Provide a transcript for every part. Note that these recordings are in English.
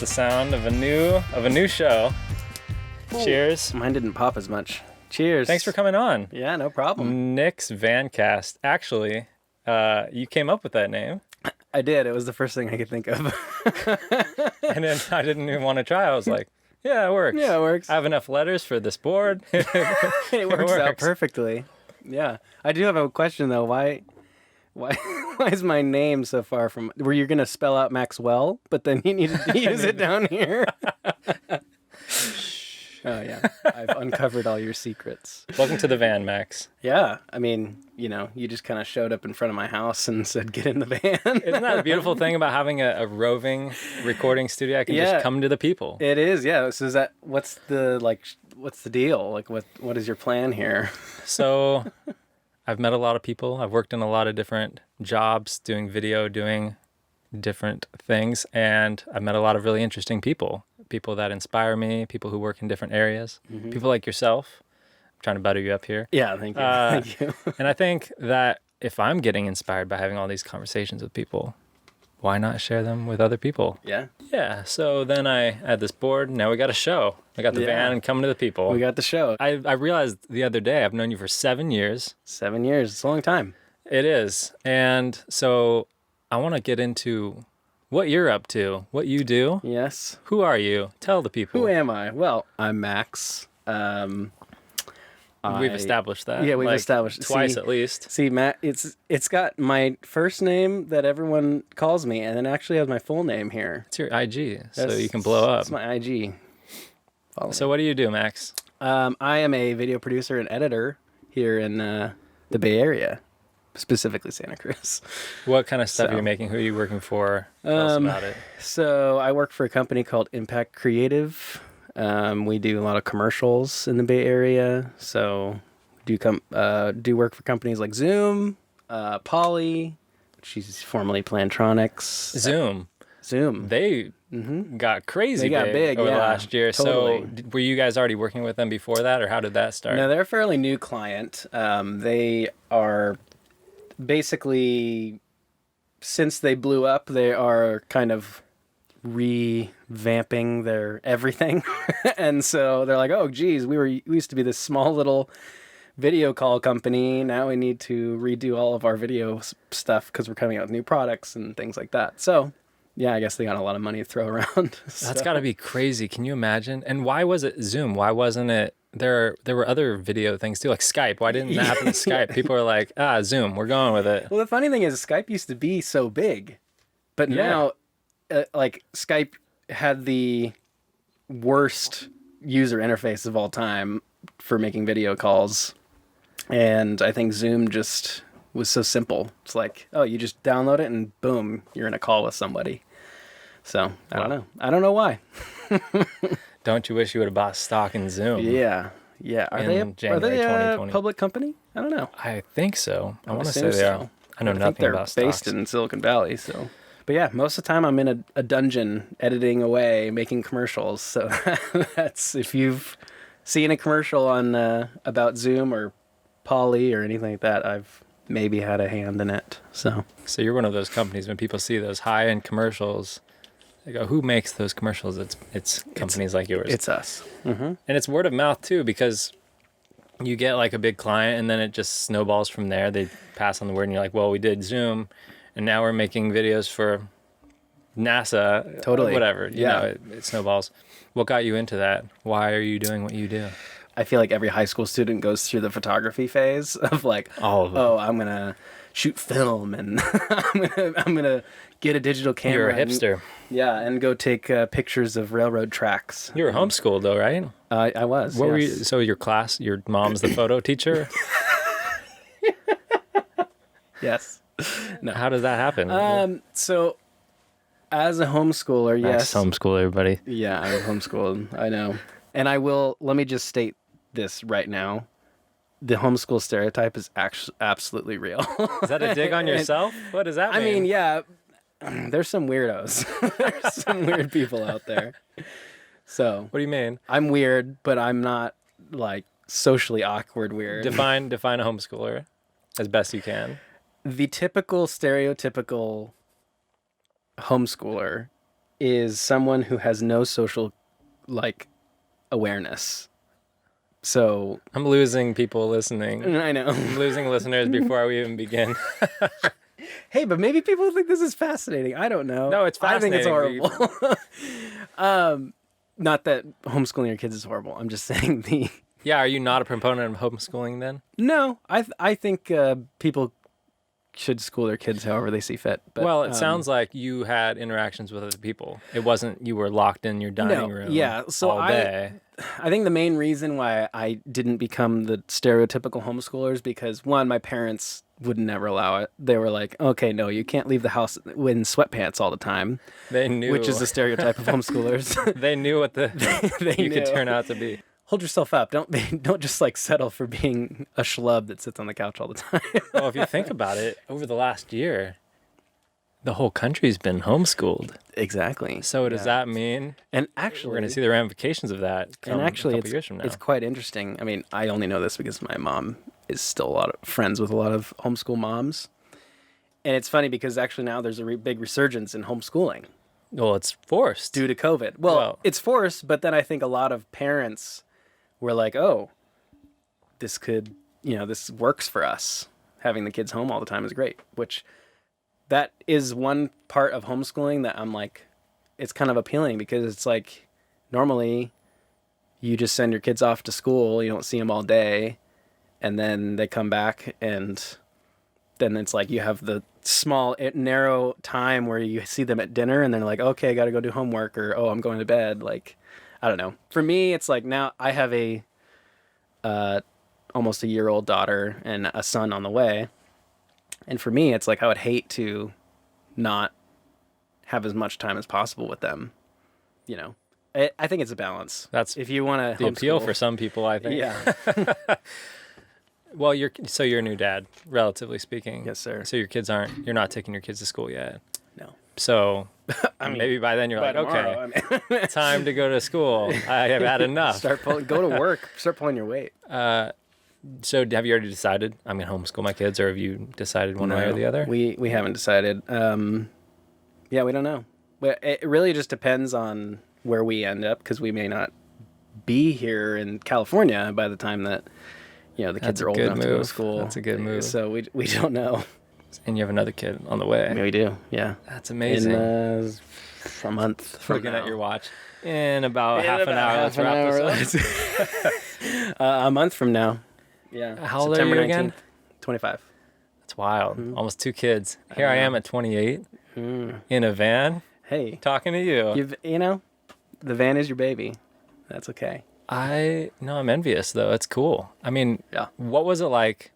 the sound of a new show. Ooh. Cheers. Mine didn't pop as much. Cheers. Thanks for coming on. Yeah, no problem. Nick's Vancast. Actually, you came up with that name. I did. It was the first thing I could think of. And then I didn't even want to try. I was like, yeah, it works. Yeah, it works. I have enough letters for this board. It works out perfectly. Yeah. I do have a question, though. Why is my name so far from... Were you going to spell out Maxwell, but then you needed to use it down here? Oh, yeah. I've uncovered all your secrets. Welcome to the van, Max. Yeah. I mean, you just kind of showed up in front of my house and said, get in the van. Isn't that a beautiful thing about having a roving recording studio? I can just come to the people. It is, yeah. So what's the deal? Like, what is your plan here? So I've met a lot of people. I've worked in a lot of different jobs, doing video, doing different things. And I've met a lot of really interesting people that inspire me, people who work in different areas, people like yourself. I'm trying to butter you up here. Yeah, thank you. Thank you. And I think that if I'm getting inspired by having all these conversations with people, why not share them with other people? Yeah. Yeah. So then I had this board. Now we got a show. I got the van and coming to the people. We got the show. I realized the other day I've known you for 7 years. 7 years. It's a long time. It is. And so I want to get into what you're up to, what you do. Yes. Who are you? Tell the people. Who am I? Well, I'm Max. We've established that. Yeah, we've established twice at least. See, Matt, it's got my first name that everyone calls me, and then actually has my full name here. It's your IG, so you can blow up. It's my IG. So what do you do, Max? I am a video producer and editor here in the Bay Area, specifically Santa Cruz. What kind of stuff are you making? Who are you working for? Tell us about it. So I work for a company called Impact Creative. We do a lot of commercials in the Bay Area. So do work for companies like Zoom, Poly, she's formerly Plantronics. Zoom. They got crazy. They got big over the last year. Totally. So were you guys already working with them before that, or how did that start? No, they're a fairly new client. They are basically, since they blew up, they are kind of revamping their everything. And so they're like, oh geez, we used to be this small little video call company. Now we need to redo all of our video stuff because we're coming out with new products and things like that. So yeah, I guess they got a lot of money to throw around. That's got to be crazy. Can you imagine? And why was it Zoom? Why wasn't it there were other video things too, like Skype? Why didn't that happen to Skype? People are like, Zoom, we're going with it. Well, the funny thing is Skype used to be so big, but now Skype had the worst user interface of all time for making video calls. And I think Zoom just was so simple. It's like, oh, you just download it and boom, you're in a call with somebody. So I don't know. I don't know why. Don't you wish you would have bought stock in Zoom? Yeah. Are they a public company? I don't know. I think so. I want to say they are. I know nothing about stocks. They're based in Silicon Valley, so. But yeah, most of the time I'm in a dungeon editing away, making commercials. So that's, if you've seen a commercial on about Zoom or Poly or anything like that, I've maybe had a hand in it. So you're one of those companies when people see those high-end commercials, they go, who makes those commercials? It's companies like yours. It's us. Mm-hmm. And it's word of mouth too, because you get like a big client and then it just snowballs from there. They pass on the word and you're like, well, we did Zoom and now we're making videos for NASA. Totally. Whatever. You know, it snowballs. What got you into that? Why are you doing what you do? I feel like every high school student goes through the photography phase of like, all of them. Oh, I'm going to shoot film and I'm gonna get a digital camera. You're a hipster. And go take pictures of railroad tracks. You were homeschooled though, right? I was. What were you? So your class, your mom's the photo teacher? Yes. No. How does that happen? So as a homeschooler, Max homeschool everybody. Yeah, I was homeschooled. I know. And let me just state this right now. The homeschool stereotype is actually absolutely real. Is that a dig on yourself? What does that mean? I mean, yeah, there's some weirdos. There's some weird people out there. So what do you mean? I'm weird, but I'm not like socially awkward weird. Define a homeschooler as best you can. The typical stereotypical homeschooler is someone who has no social like awareness. So I'm losing people listening. I know. I'm losing listeners before we even begin. Hey, but maybe people think this is fascinating. I don't know. No, it's fascinating. I think it's horrible. Not that homeschooling your kids is horrible. I'm just saying the. Yeah, are you not a proponent of homeschooling then? No, I think people should school their kids however they see fit. But, well, it sounds like you had interactions with other people. It wasn't you were locked in your dining room. Yeah, so all day. I think the main reason why I didn't become the stereotypical homeschooler is because one, my parents would never allow it. They were like, okay, no, you can't leave the house in sweatpants all the time. They knew, which is the stereotype of homeschoolers. They knew what you could turn out to be. Hold yourself up. Don't just like settle for being a schlub that sits on the couch all the time. Well, if you think about it, over the last year, the whole country's been homeschooled. Exactly. So does that mean? And actually, we're going to see the ramifications of that. And actually, a couple years from now. It's quite interesting. I mean, I only know this because my mom is still a lot of friends with a lot of homeschool moms, and it's funny because actually now there's a big resurgence in homeschooling. Well, it's forced due to COVID. Well, it's forced, but then I think a lot of parents were like, "Oh, this could, this works for us. Having the kids home all the time is great." Which that is one part of homeschooling that I'm like, it's kind of appealing because it's like normally you just send your kids off to school, you don't see them all day, and then they come back and then it's like you have the small, narrow time where you see them at dinner and they're like, okay, I got to go do homework, or, oh, I'm going to bed. Like, I don't know. For me, it's like now I have a almost a year-old daughter and a son on the way. And for me, it's like I would hate to not have as much time as possible with them. I think it's a balance. That's if you want to the appeal for some people, I think. Yeah. Well, you're a new dad, relatively speaking. Yes, sir. So you're not taking your kids to school yet. No. So maybe by then you're like, tomorrow, okay, time to go to school. I have had enough. Go to work. Start pulling your weight. So have you already decided I'm going to homeschool my kids, or have you decided one way or the other? We haven't decided. Yeah, we don't know. It really just depends on where we end up, because we may not be here in California by the time that the kids are old enough to go to school. That's a good move. So we don't know. And you have another kid on the way. Yeah, we do. Yeah. That's amazing. In a month from Looking now. at your watch. In about half an hour. Let's wrap this up. A month from now. Yeah. How old are you again? 25. That's wild. Mm-hmm. Almost 2 kids. Here I am at 28 in a van. Hey. Talking to you. The van is your baby. That's okay. I'm envious though. It's cool. I mean, what was it like?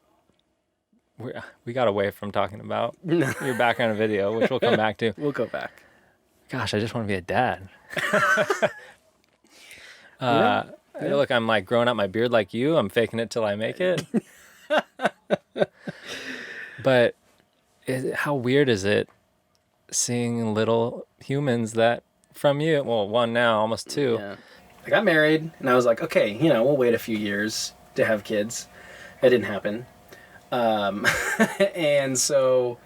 We got away from talking about your background and video, which we'll come back to. We'll go back. Gosh, I just want to be a dad. Look, I'm like growing out my beard like you. I'm faking it till I make it. But how weird is it seeing little humans that from you? Well, 1 now, almost 2. Yeah. I got married, and I was like, okay, we'll wait a few years to have kids. It didn't happen. And so,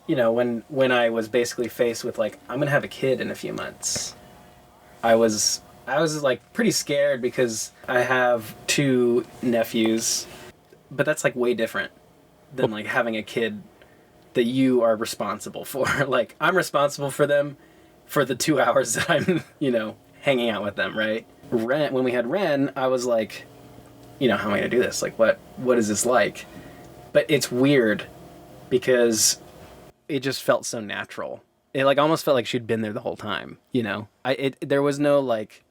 when I was basically faced with like, I'm going to have a kid in a few months, I was like pretty scared because I have 2 nephews, but that's like way different than like having a kid that you are responsible for. Like, I'm responsible for them for the 2 hours that I'm, hanging out with them, right? When we had Ren, I was like, how am I going to do this? Like, what is this like? But it's weird because it just felt so natural. It like almost felt like she'd been there the whole time, there was no like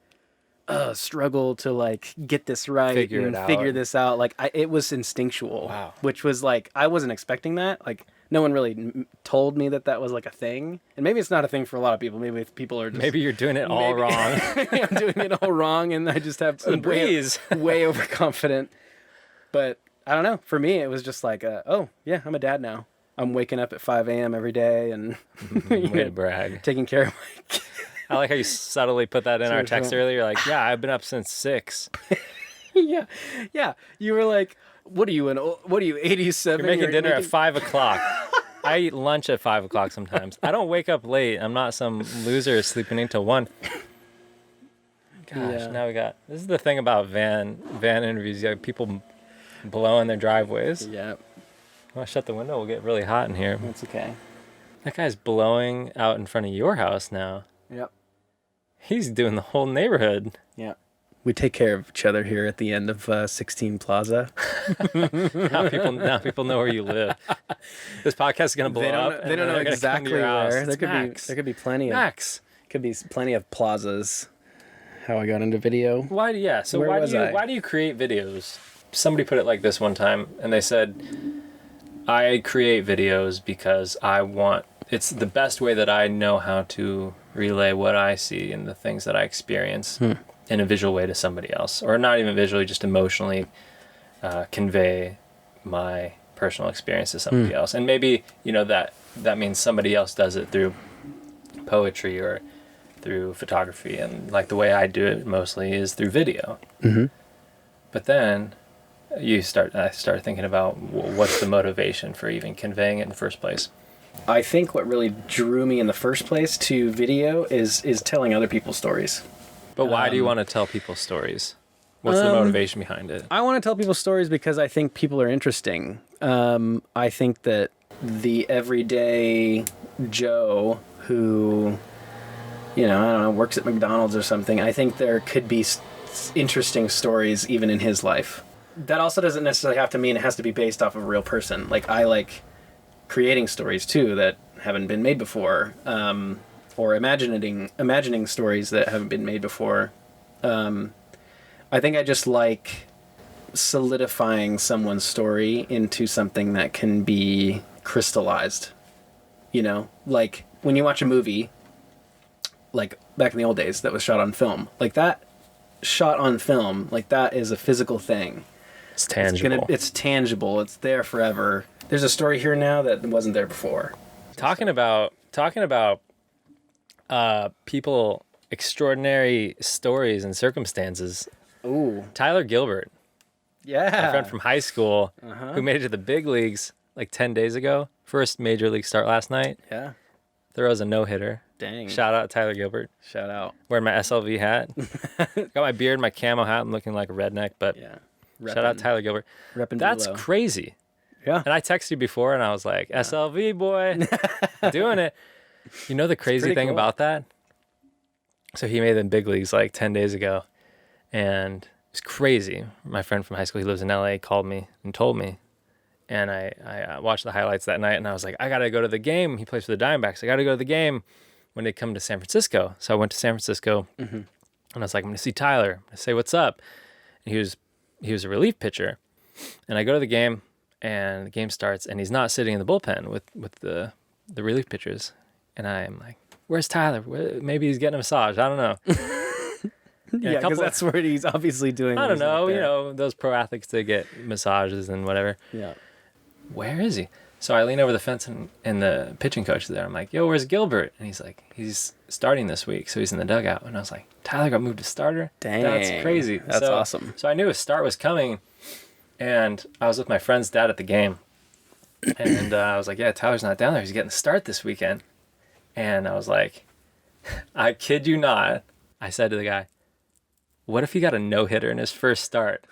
struggle to like get this right, figure this out. Like it was instinctual. Wow. Which was like, I wasn't expecting that. Like no one really told me that was like a thing. And maybe it's not a thing for a lot of people. Maybe people are just... Maybe you're doing it all wrong. I'm doing it all wrong, and I just have way overconfident. But I don't know. For me, it was just like, oh, yeah, I'm a dad now. I'm waking up at 5 a.m. every day and way to brag. Taking care of my kids. I like how you subtly put that in our text earlier. You're like, yeah, I've been up since 6. Yeah. You were like, what are you, 87? You're making dinner at 5 o'clock. I eat lunch at 5 o'clock sometimes. I don't wake up late. I'm not some loser sleeping until 1. Gosh, now we got... This is the thing about van interviews. You have people blowing their driveways. Yeah. I'll shut the window. We'll get really hot in here. That's okay. That guy's blowing out in front of your house now. Yep. He's doing the whole neighborhood. Yeah. We take care of each other here at the end of 16 Plaza. Now people know where you live. This podcast is gonna blow up. They don't know exactly where. There could be plenty of plazas. How I got into video. Why do you create videos? Somebody put it like this one time, and they said, I create videos because it's the best way that I know how to relay what I see and the things that I experience in a visual way to somebody else, or not even visually, just emotionally convey my personal experience to somebody else. And maybe, that means somebody else does it through poetry or through photography, and like the way I do it mostly is through video. Mm-hmm. But then I start thinking about what's the motivation for even conveying it in the first place. I think what really drew me in the first place to video is telling other people's stories. But why do you want to tell people stories? What's the motivation behind it? I want to tell people stories because I think people are interesting. I think that the everyday Joe who, I don't know, works at McDonald's or something, I think there could be interesting stories even in his life. That also doesn't necessarily have to mean it has to be based off of a real person. Like, I like creating stories too that haven't been made before, or imagining stories that haven't been made before. I think I just like solidifying someone's story into something that can be crystallized. Like when you watch a movie, like back in the old days, that was shot on film, like that shot on film, like that is a physical thing. It's tangible. It's tangible. It's there forever. There's a story here now that wasn't there before. Talking about people, extraordinary stories and circumstances. Ooh. Tyler Gilbert. Yeah. My friend from high school who made it to the big leagues like 10 days ago. First major league start last night. Yeah. Throws a no-hitter. Dang. Shout out Tyler Gilbert. Shout out. Wearing my SLV hat. Got my beard, my camo hat. I'm looking like a redneck, but shout out Tyler Gilbert. That's below. crazy. Yeah. And I texted you before and I was like, SLV boy, doing it. You know the crazy thing about that? So he made the big leagues like 10 days ago. And it's crazy. My friend from high school, he lives in LA, called me and told me. And I watched the highlights that night and I was like, I got to go to the game. He plays for the Diamondbacks. I got to go to the game when they come to San Francisco. So I went to San Francisco and I was like, I'm going to see Tyler. I say, what's up? And he was a relief pitcher. And I go to the game and the game starts and he's not sitting in the bullpen with the relief pitchers. And I'm like, where's Tyler? Maybe he's getting a massage. I don't know. Yeah, because that's where he's obviously doing. I don't know. Those pro athletes, they get massages and whatever. Yeah. Where is he? So I lean over the fence and the pitching coach is there. I'm like, yo, where's Gilbert? And he's like, he's starting this week. So he's in the dugout. And I was like, Tyler got moved to starter? Dang. That's crazy. That's awesome. So I knew a start was coming. And I was with my friend's dad at the game. And I was like, yeah, Tyler's not down there. He's getting the start this weekend. And I was like, I kid you not. I said to the guy, what if he got a no-hitter in his first start?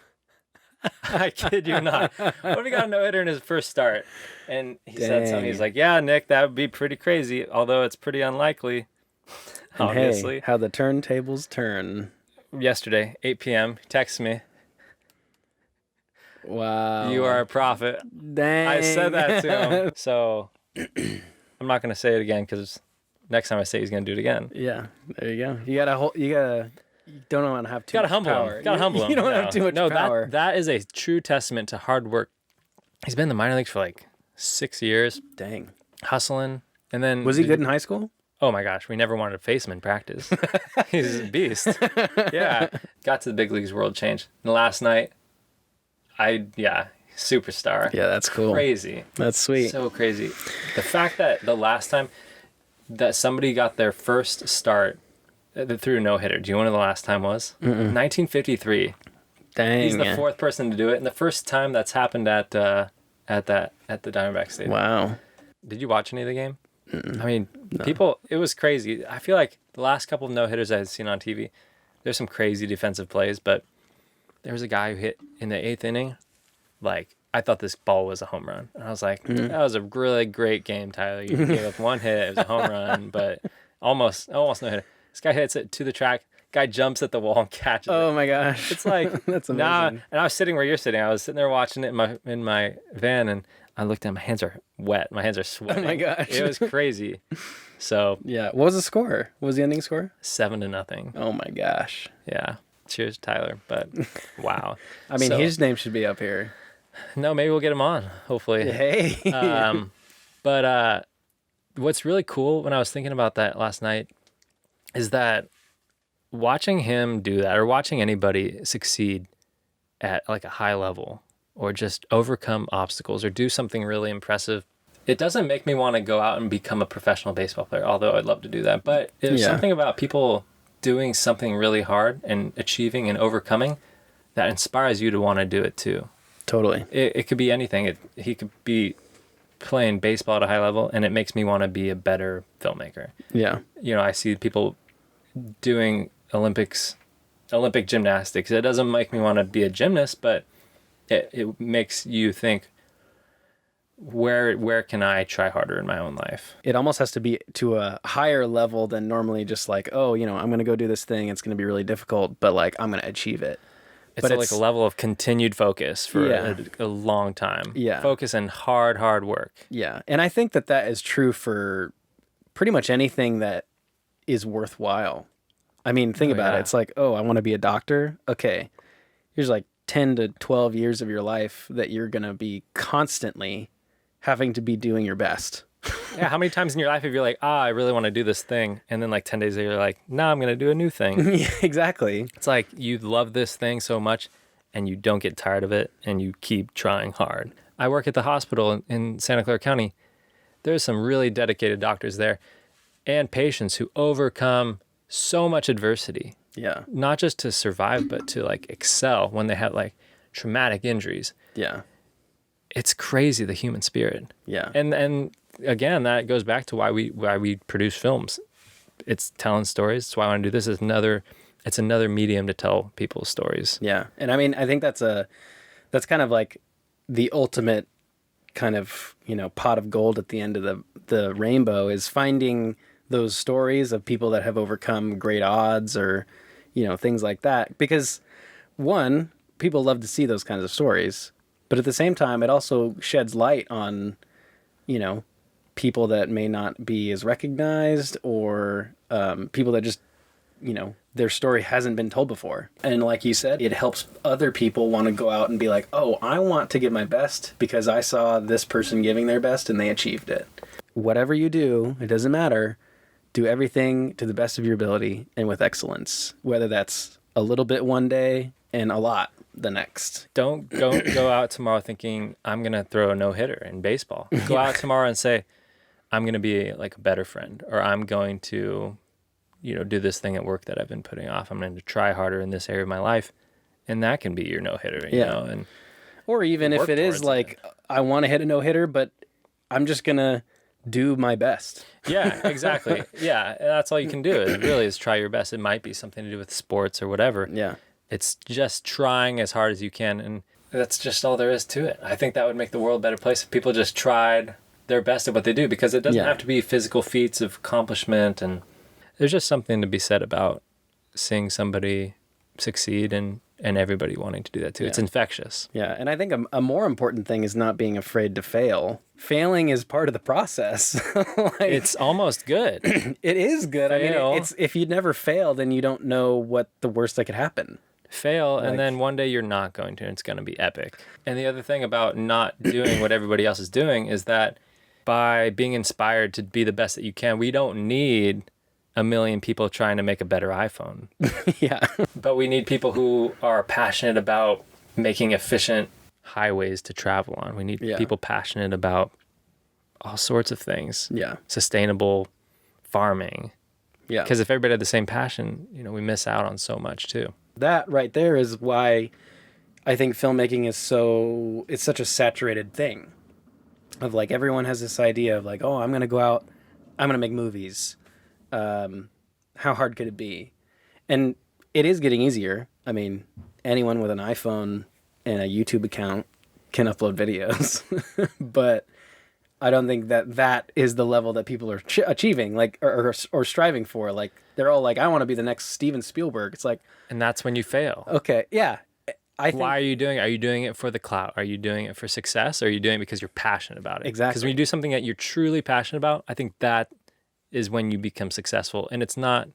I kid you not. What if he got a no-hitter in his first start? And he said something. He's like, yeah, Nick, that would be pretty crazy, although it's pretty unlikely, obviously. Hey, how the turntables turn. Yesterday, 8 p.m., he texted me. Wow. You are a prophet. Dang. I said that to him. So I'm not going to say it again because next time I say it, he's going to do it again. Yeah, there you go. You don't want to have too much power. Gotta humble him. You don't want to have too much power. That is a true testament to hard work. He's been in the minor leagues for like 6 years. Dang. Hustling. And then was he good in high school? Oh my gosh, we never wanted to face him in practice. He's a beast. Yeah. Got to the big leagues, world changed. And last night, superstar. Yeah, that's cool. Crazy. That's sweet. So crazy. The fact that the last time that somebody got their first start threw a no-hitter. Do you know when the last time was? 1953. Dang. He's the fourth person to do it, and the first time that's happened at the Diamondback Stadium. Wow. Did you watch any of the game? Mm-mm. I mean, No. it was crazy. I feel like the last couple of no-hitters I had seen on TV, there's some crazy defensive plays, but there was a guy who hit in the 8th inning. Like, I thought this ball was a home run. And I was like, Mm. that was a really great game, Tyler. You gave up one hit. It was a home run, but almost no hitter. This guy hits it to the track. Guy jumps at the wall and catches it. Oh my gosh. It's like, that's amazing. nah. And I was sitting where you're sitting. I was sitting there watching it in my van, and I looked at my hands are wet. My hands are sweating. Oh my gosh. It was crazy. So Yeah. What was the score? What was the ending score? 7-0. Oh my gosh. Yeah. Cheers, Tyler. But wow. I mean, So- his name should be up here. No, maybe we'll get him on. Hopefully. Hey. But what's really cool when I was thinking about that last night is that watching him do that, or watching anybody succeed at like a high level, or just overcome obstacles or do something really impressive, it doesn't make me want to go out and become a professional baseball player, although I'd love to do that. But there's something about people doing something really hard and achieving and overcoming that inspires you to want to do it too. Totally. It could be anything. He could be playing baseball at a high level, and it makes me want to be a better filmmaker. Yeah. You know, I see people doing Olympic gymnastics. It doesn't make me want to be a gymnast, but it makes you think, where can I try harder in my own life? It almost has to be to a higher level than normally just like, oh, I'm going to go do this thing. It's going to be really difficult, but like, I'm going to achieve it. It's like a level of continued focus for a long time. Yeah. Focus and hard work. Yeah. And I think that is true for pretty much anything that is worthwhile. I mean, think about it. It's like, oh, I want to be a doctor. Okay. Here's like 10 to 12 years of your life that you're going to be constantly having to be doing your best. Yeah, how many times in your life have you like, I really want to do this thing, and then like 10 days later you're like, nah, I'm going to do a new thing. Yeah, exactly. It's like you love this thing so much and you don't get tired of it and you keep trying hard. I work at the hospital in Santa Clara County. There's some really dedicated doctors there and patients who overcome so much adversity. Yeah. Not just to survive, but to like excel when they have like traumatic injuries. Yeah. It's crazy, the human spirit. Yeah. And again, that goes back to why we produce films. It's telling stories. That's why I want to do this. It's another medium to tell people's stories. Yeah. And I mean, I think that's kind of like the ultimate kind of, pot of gold at the end of the rainbow, is finding those stories of people that have overcome great odds, or, things like that. Because one, people love to see those kinds of stories, but at the same time, it also sheds light on, people that may not be as recognized, or people that just, their story hasn't been told before. And like you said, it helps other people want to go out and be like, oh, I want to give my best because I saw this person giving their best and they achieved it. Whatever you do, it doesn't matter. Do everything to the best of your ability and with excellence, whether that's a little bit one day and a lot the next. Don't go out tomorrow thinking I'm going to throw a no-hitter in baseball. Go out tomorrow and say, I'm going to be like a better friend, or I'm going to, do this thing at work that I've been putting off. I'm going to try harder in this area of my life. And that can be your no-hitter, you know? And or even if it is like, I want to hit a no-hitter, but I'm just going to do my best. Yeah, exactly. Yeah. That's all you can do is try your best. It might be something to do with sports or whatever. Yeah. It's just trying as hard as you can. And that's just all there is to it. I think that would make the world a better place if people just tried their best at what they do, because it doesn't have to be physical feats of accomplishment. And there's just something to be said about seeing somebody succeed and everybody wanting to do that too. Yeah. It's infectious. Yeah. And I think a more important thing is not being afraid to fail. Failing is part of the process. It's almost good. It is good. Fail. I mean, it's if you never fail, then you don't know what the worst that could happen. Fail, and then one day you're not going to, and it's going to be epic. And the other thing about not doing what everybody else is doing is that by being inspired to be the best that you can, we don't need a million people trying to make a better iPhone. Yeah. But we need people who are passionate about making efficient highways to travel on. We need people passionate about all sorts of things. Yeah. Sustainable farming. Yeah. Because if everybody had the same passion, we miss out on so much too. That right there is why I think filmmaking is it's such a saturated thing. of like everyone has this idea of like, oh, I'm going to go out, I'm going to make movies. How hard could it be? And it is getting easier. I mean, anyone with an iPhone and a YouTube account can upload videos, but I don't think that is the level that people are achieving, like, or striving for. Like, they're all like, I want to be the next Steven Spielberg. It's like, And that's when you fail. okay, yeah. I think, Why are you doing it? Are you doing it for the clout? Are you doing it for success? Or are you doing it because you're passionate about it? Exactly. Because when you do something that you're truly passionate about, I think that is when you become successful. And it's not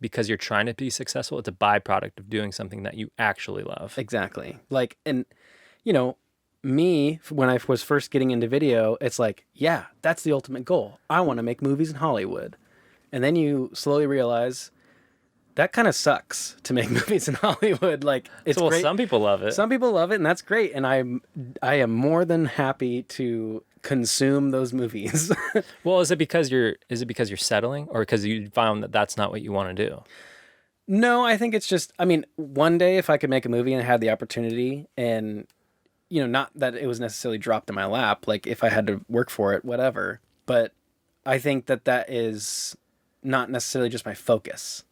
because you're trying to be successful. It's a byproduct of doing something that you actually love. exactly. Like, and, you know, me, when I was first getting into video, it's like, yeah, that's the ultimate goal. I want to make movies in Hollywood. And then you slowly realize that kind of sucks to make movies in Hollywood. Like, it's So, well, great. some people love it. Some people love it, and that's great. And I am more than happy to consume those movies. Well, is it because you're settling, or because you found that that's not what you want to do? No, I think it's just, I mean, one day if I could make a movie and I had the opportunity, and, you know, not that it was necessarily dropped in my lap, like if I had to work for it, whatever. But I think that is not necessarily just my focus.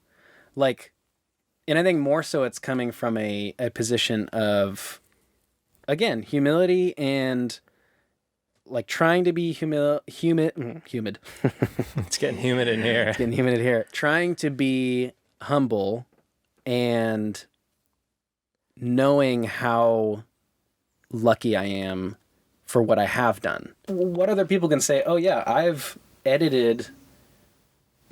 Like, and I think more so it's coming from a position of, again, humility and like trying to be humid. It's getting humid in here. Getting humid in here. Trying to be humble and knowing how lucky I am for what I have done. What other people can say, oh yeah, I've edited,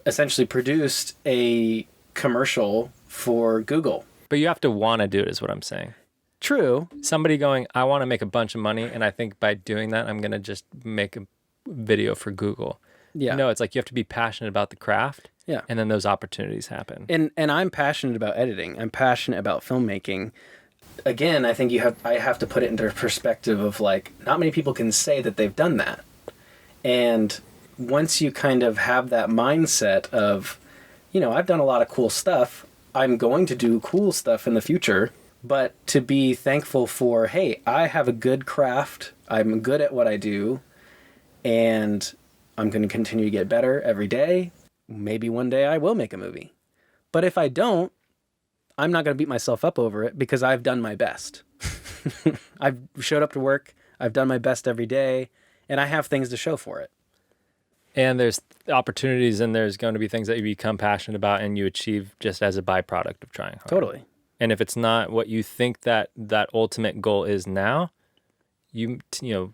essentially produced a commercial for Google. But you have to want to do it, is what I'm saying. True. Somebody going, I want to make a bunch of money, and I think by doing that, I'm going to just make a video for Google. Yeah. No, it's like you have to be passionate about the craft. Yeah. And then those opportunities happen. And I'm passionate about editing. I'm passionate about filmmaking. Again, I think I have to put it into perspective of like, not many people can say that they've done that. And once you kind of have that mindset of, you know, I've done a lot of cool stuff, I'm going to do cool stuff in the future, but to be thankful for, hey, I have a good craft, I'm good at what I do, and I'm going to continue to get better every day. Maybe one day I will make a movie. But if I don't, I'm not going to beat myself up over it because I've done my best. I've showed up to work, I've done my best every day, and I have things to show for it. And there's opportunities, and there's going to be things that you become passionate about and you achieve just as a byproduct of trying hard. Totally. And if it's not what you think that ultimate goal is now, you know,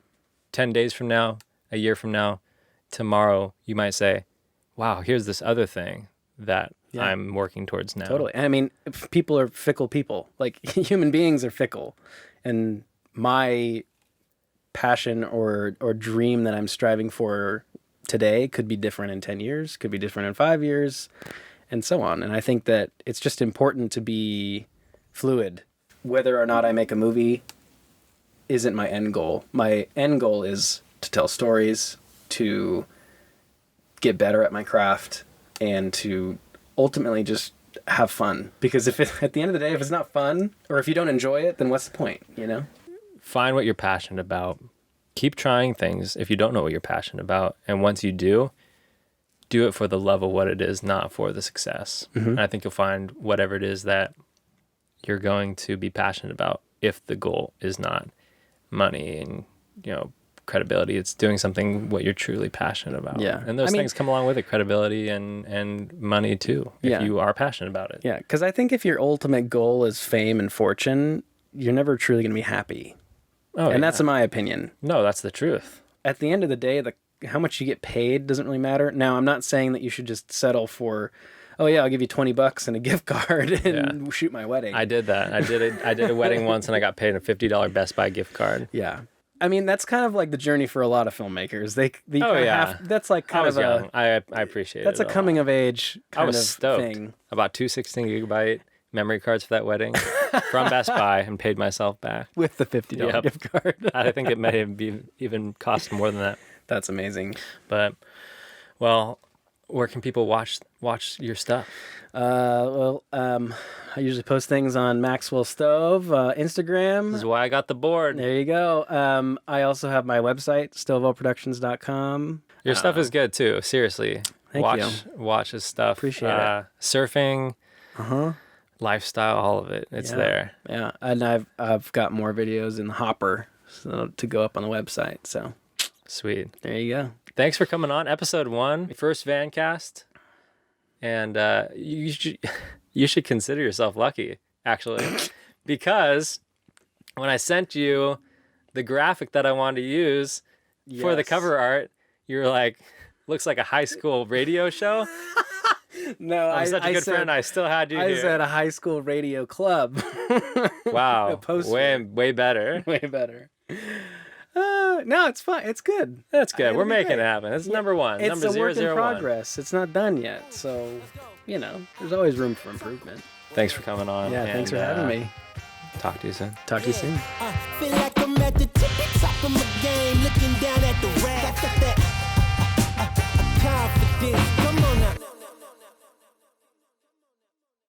10 days from now, a year from now, tomorrow, you might say, wow, here's this other thing that I'm working towards now. Totally. I mean, people are fickle people. Like, human beings are fickle. And my passion or dream that I'm striving for today could be different in 10 years, could be different in 5 years, and so on. And I think that it's just important to be fluid. Whether or not I make a movie isn't my end goal. My end goal is to tell stories, to get better at my craft, and to ultimately just have fun. Because at the end of the day, if it's not fun, or if you don't enjoy it, then what's the point, you know? Find what you're passionate about. Keep trying things if you don't know what you're passionate about. And once you do it for the love of what it is, not for the success. Mm-hmm. And I think you'll find whatever it is that you're going to be passionate about, if the goal is not money and, you know, credibility, it's doing something what you're truly passionate about. Yeah. And those things come along with it, credibility and money too, if you are passionate about it. Yeah, because I think if your ultimate goal is fame and fortune, you're never truly going to be happy. And that's in my opinion. No, that's the truth. At the end of the day, how much you get paid doesn't really matter. Now, I'm not saying that you should just settle for, oh yeah, I'll give you $20 and a gift card and shoot my wedding. I did that. I did a wedding once and I got paid a $50 Best Buy gift card. Yeah. I mean, that's kind of like the journey for a lot of filmmakers. That's like kind of young. I appreciate it. That's a coming of age kind of stoked. thing. About 2 16-gigabyte memory cards for that wedding from Best Buy, and paid myself back with the $50 gift card. I think it may have even cost more than that. That's amazing. But, well, where can people watch your stuff? I usually post things on Maxwell Stove, Instagram. This is why I got the board. There you go. I also have my website, stovallproductions.com. Your stuff is good too. Seriously. Thank you. Watch his stuff. Appreciate it. Surfing, lifestyle, all of it. It's there. Yeah, and I've got more videos in the hopper to go up on the website. So sweet. There you go. Thanks for coming on. Episode 1, first Vancast. And you should consider yourself lucky, actually, because when I sent you the graphic that I wanted to use for the cover art, you were like, looks like a high school radio show. No, I'm such a good friend. I still had you here. I said a high school radio club. Wow. Way better. Way better. No, it's fine. It's good. That's good. We're making it happen. It's number 1. It's number a work in 001. progress. It's not done yet. So, there's always room for improvement. Thanks for coming on. Yeah, thanks for having me. Talk to you soon. Talk to you soon. I feel like I'm at the tippy top of my game, looking down at